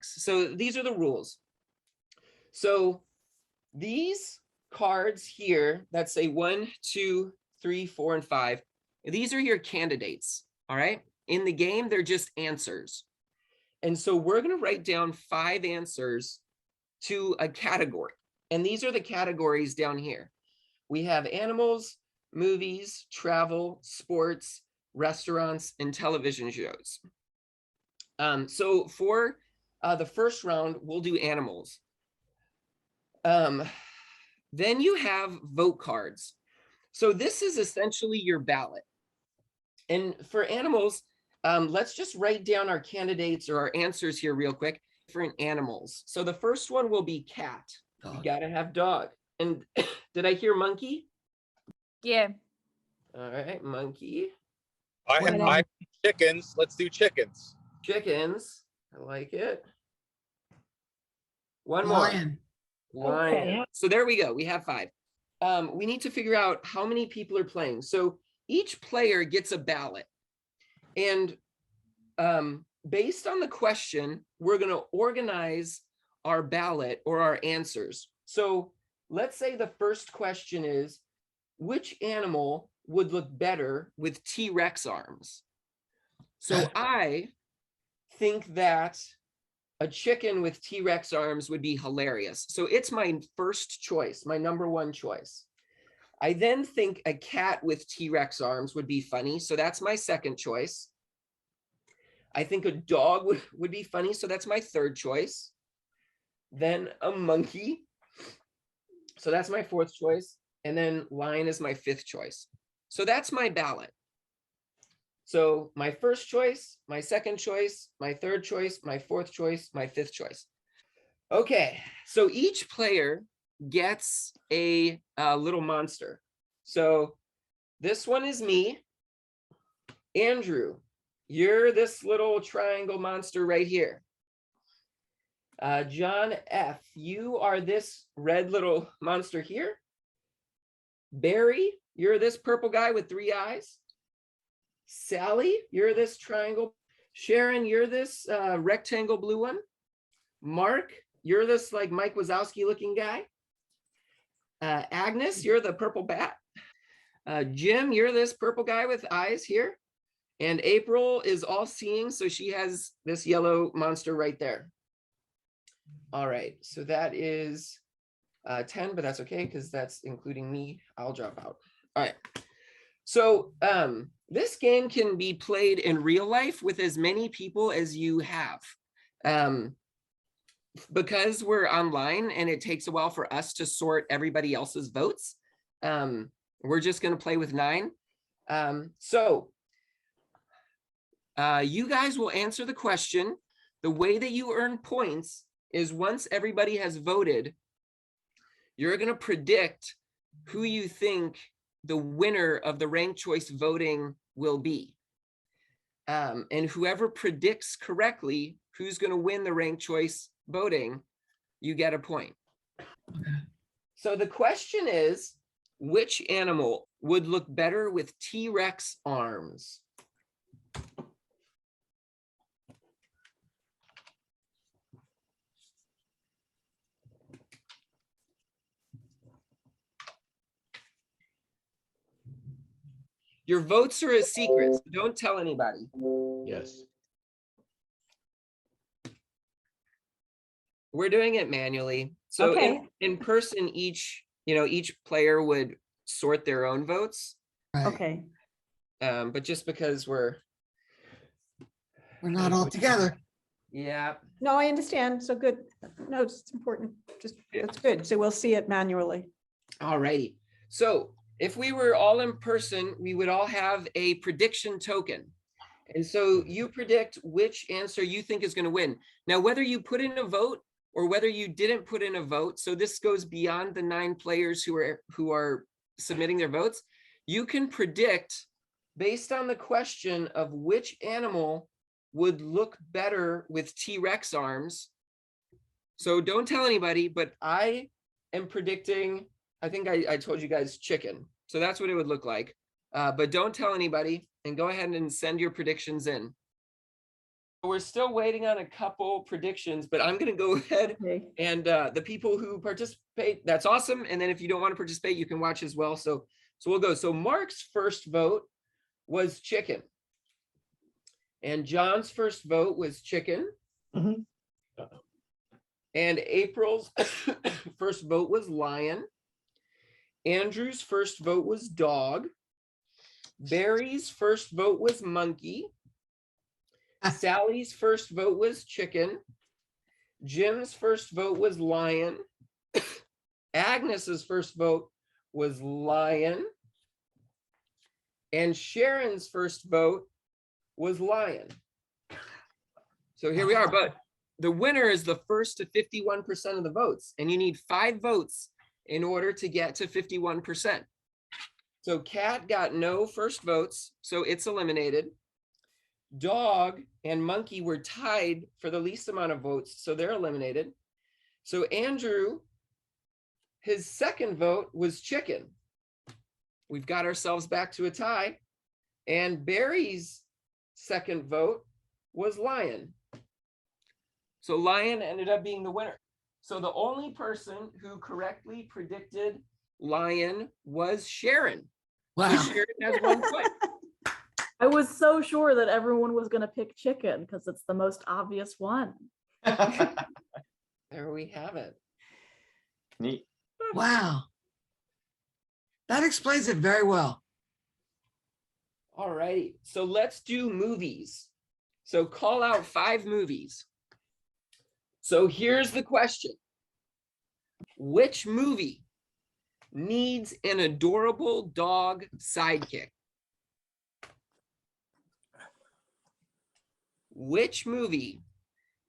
So these are the rules. So these cards here that say 1, 2, 3, 4, and 5, these are your candidates. All right. In the game, they're just answers. And so we're going to write down 5 answers to a category. And these are the categories down here. We have animals, movies, travel, sports, restaurants, and television shows. So for the first round, we'll do animals. Then you have vote cards. So this is essentially your ballot. And for animals, let's just write down our candidates or our answers here real quick. Different animals. So the first one will be cat. Dog. You gotta have dog. And did I hear monkey? Yeah. All right, monkey. I have chickens. Let's do chickens. Chickens. I like it. One Lion. more. Lion. Okay. So there we go. We have 5. We need to figure out how many people are playing. So each player gets a ballot. And based on the question, we're going to organize our ballot or our answers. So let's say the first question is, which animal would look better with T-Rex arms? So I think that a chicken with T-Rex arms would be hilarious. So it's my first choice, my number 1 choice. I then think a cat with T-Rex arms would be funny. So that's my second choice. I think a dog would be funny. So that's my third choice. Then a monkey. So that's my 4th choice. And then lion is my 5th choice. So that's my ballot. So my first choice, my second choice, my third choice, my 4th choice, my 5th choice. Okay, so each player gets a little monster. So this one is me. Andrew, you're this little triangle monster right here. John F., you are this red little monster here. Barry, you're this purple guy with 3 eyes. Sally, you're this triangle. Sharon, you're this rectangle blue one. Mark, you're this like Mike Wazowski looking guy. Agnes, you're the purple bat. Jim, you're this purple guy with eyes here. And April is all seeing, so she has this yellow monster right there. All right, so that is 10, but that's okay because that's including me. I'll drop out. All right. So this game can be played in real life with as many people as you have. Because we're online and it takes a while for us to sort everybody else's votes, we're just going to play with 9. You guys will answer the question. The way that you earn points is once everybody has voted, you're going to predict who you think the winner of the ranked choice voting will be. And whoever predicts correctly who's going to win the ranked choice voting, you get a point. So the question is, which animal would look better with T-Rex arms? Your votes are a secret, so don't tell anybody. Yes. We're doing it manually. So Okay. in person, each player would sort their own votes. Right. Okay. But just because we're not all together. Yeah. No, I understand. So good. No, it's important. Just that's good. So we'll see it manually. All righty. So if we were all in person, we would all have a prediction token. And so you predict which answer you think is going to win. Now, whether you put in a vote or whether you didn't put in a vote, so this goes beyond the 9 players who are submitting their votes, you can predict based on the question of which animal would look better with T-Rex arms. So don't tell anybody, but I am predicting, I think I told you guys chicken. So that's what it would look like. But don't tell anybody and go ahead and send your predictions in. we're still waiting on a couple predictions, but I'm going to go ahead Okay. and the people who participate, that's awesome. And then if you don't want to participate, you can watch as well. So we'll go. So Mark's first vote was chicken. And John's first vote was chicken. Mhm. And April's first vote was lion. Andrew's first vote was dog. Barry's first vote was monkey. Sally's first vote was chicken. Jim's first vote was lion. Agnes's first vote was lion. And Sharon's first vote was lion. So here we are, but the winner is the first to 51% of the votes, and you need 5 votes in order to get to 51%. So Cat got no first votes, so it's eliminated. Dog and monkey were tied for the least amount of votes, so they're eliminated. So Andrew, his second vote was chicken. We've got ourselves back to a tie. And Barry's second vote was lion. So lion ended up being the winner. So the only person who correctly predicted lion was Sharon. Wow. So Sharon has 1 point. I was so sure that everyone was going to pick chicken because it's the most obvious one. There we have it. Neat. Wow. That explains it very well. All righty. So let's do movies. So call out 5 movies. So here's the question. Which movie needs an adorable dog sidekick? Which movie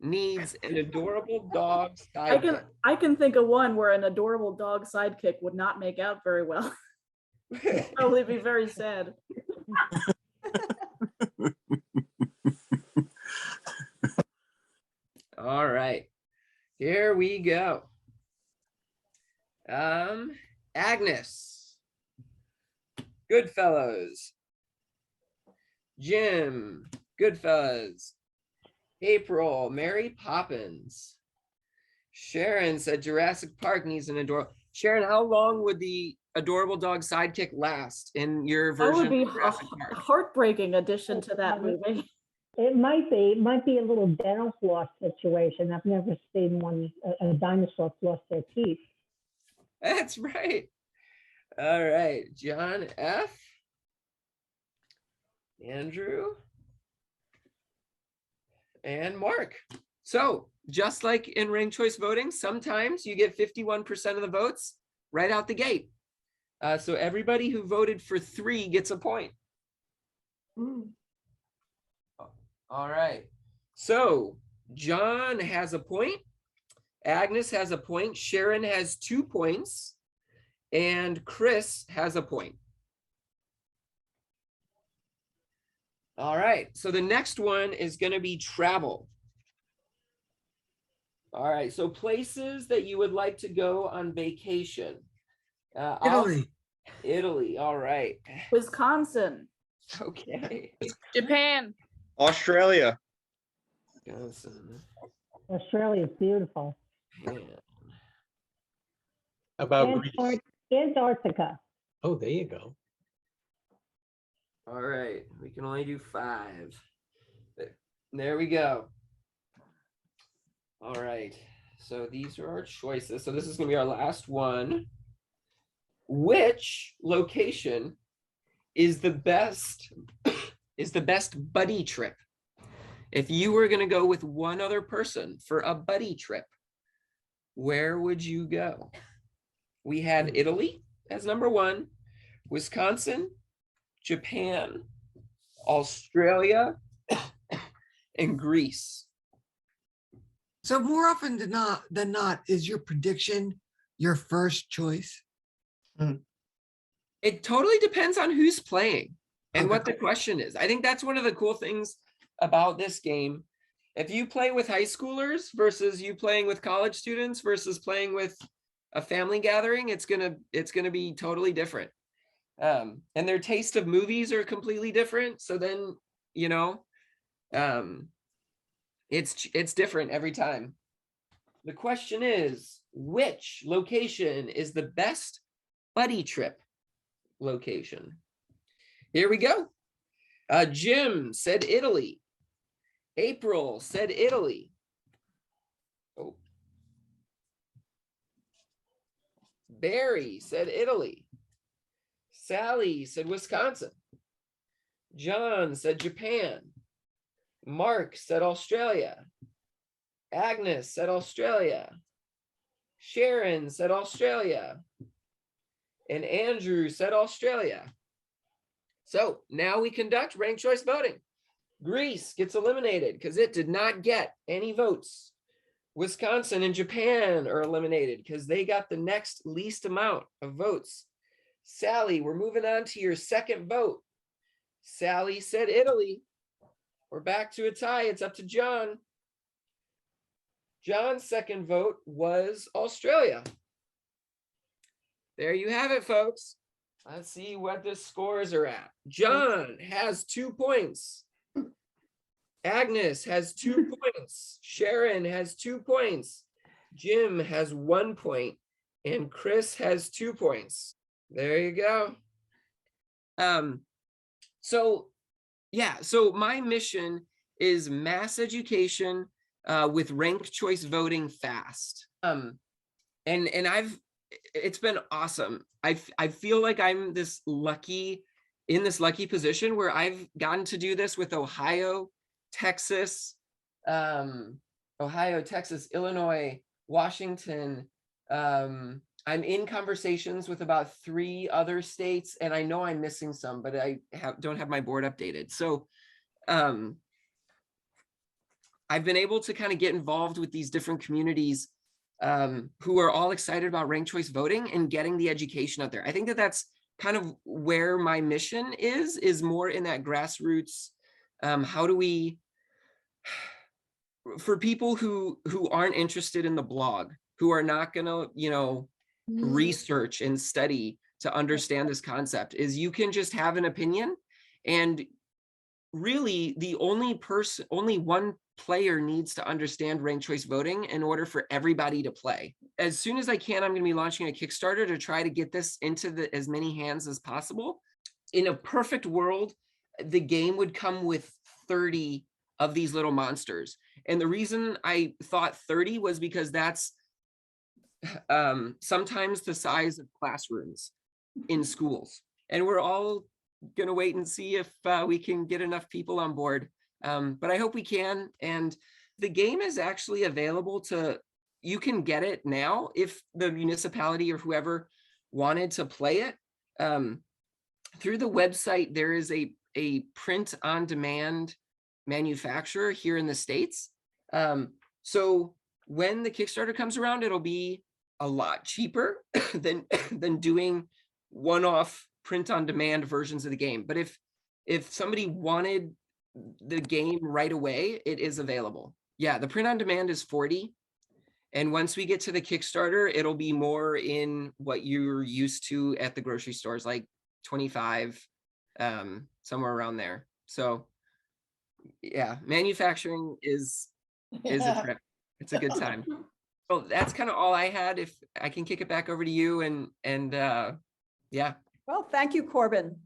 needs an adorable dog sidekick? I can think of one where an adorable dog sidekick would not make out very well. Probably be very sad. All right, here we go. Agnes, Goodfellas. Jim, Goodfellas. April, Mary Poppins. Sharon said Jurassic Park needs an adorable. Sharon, how long would the adorable dog sidekick last in your That would version be of Jurassic a Park? heartbreaking addition to that movie. It might be a little dental floss situation. I've never seen one, a dinosaur floss their teeth. That's right. All right, John F. Andrew. And Mark. So just like in ranked choice voting, sometimes you get 51% of the votes right out the gate. So everybody who voted for 3 gets a point. All right. So John has a point. Agnes has a point. Sharon has 2 points. And Chris has a point. All right. So the next one is going to be travel. All right. So places that you would like to go on vacation. Italy. Italy. All right. Wisconsin. Okay. Japan. Australia. Wisconsin. Australia is beautiful. Yeah. About Greece. Antarctica. Oh, there you go. All right. We can only do 5. There we go. All right. So these are our choices. So this is going to be our last one. Which location is the best buddy trip? If you were going to go with one other person for a buddy trip, where would you go? We have Italy as number 1, Wisconsin, Japan, Australia, and Greece. So more often than not, is your prediction your first choice? It totally depends on who's playing and what the Okay. question is. I think that's one of the cool things about this game. If you play with high schoolers versus you playing with college students versus playing with a family gathering, it's gonna be totally different. And their taste of movies are completely different. So then, It's different every time. The question is, which location is the best buddy trip location? Here we go. Jim said Italy. April said Italy. Oh. Barry said Italy. Sally said Wisconsin. John said Japan. Mark said Australia. Agnes said Australia. Sharon said Australia. And Andrew said Australia. So now we conduct ranked choice voting. Greece gets eliminated because it did not get any votes. Wisconsin and Japan are eliminated because they got the next least amount of votes. Sally, we're moving on to your second vote. Sally said Italy. We're back to a tie. It's up to John. John's second vote was Australia. There you have it, folks. Let's see what the scores are at. John has 2 points. Agnes has 2 points. Sharon has 2 points. Jim has 1 point. And Chris has 2 points. There you go. So my mission is mass education with ranked choice voting fast. And it's been awesome. I feel like I'm in this lucky position where I've gotten to do this with Ohio, Texas, Illinois, Washington. I'm in conversations with about 3 other states, and I know I'm missing some, but I don't have my board updated. So I've been able to kind of get involved with these different communities who are all excited about ranked choice voting and getting the education out there. I think that that's kind of where my mission is more in that grassroots. How do we, for people who aren't interested in the blog, who are not gonna, research and study to understand this concept, is you can just have an opinion, and really the only one player needs to understand ranked choice voting in order for everybody to play. As soon as I can, I'm going to be launching a Kickstarter to try to get this into as many hands as possible. In a perfect world, the game would come with 30 of these little monsters. And the reason I thought 30 was because that's sometimes the size of classrooms in schools. And we're all going to wait and see if we can get enough people on board. But I hope we can. And the game is actually available you can get it now if the municipality or whoever wanted to play it. Through the website, there is a print on demand manufacturer here in the States. So when the Kickstarter comes around, it'll be a lot cheaper than doing one-off print on demand versions of the game. But if somebody wanted the game right away, it is available. Yeah, the print on demand is 40. And once we get to the Kickstarter, it'll be more in what you're used to at the grocery stores, like 25, somewhere around there. So yeah, manufacturing is a trip. It's a good time. So that's kind of all I had. If I can kick it back over to you and yeah. Well, thank you, Corbin.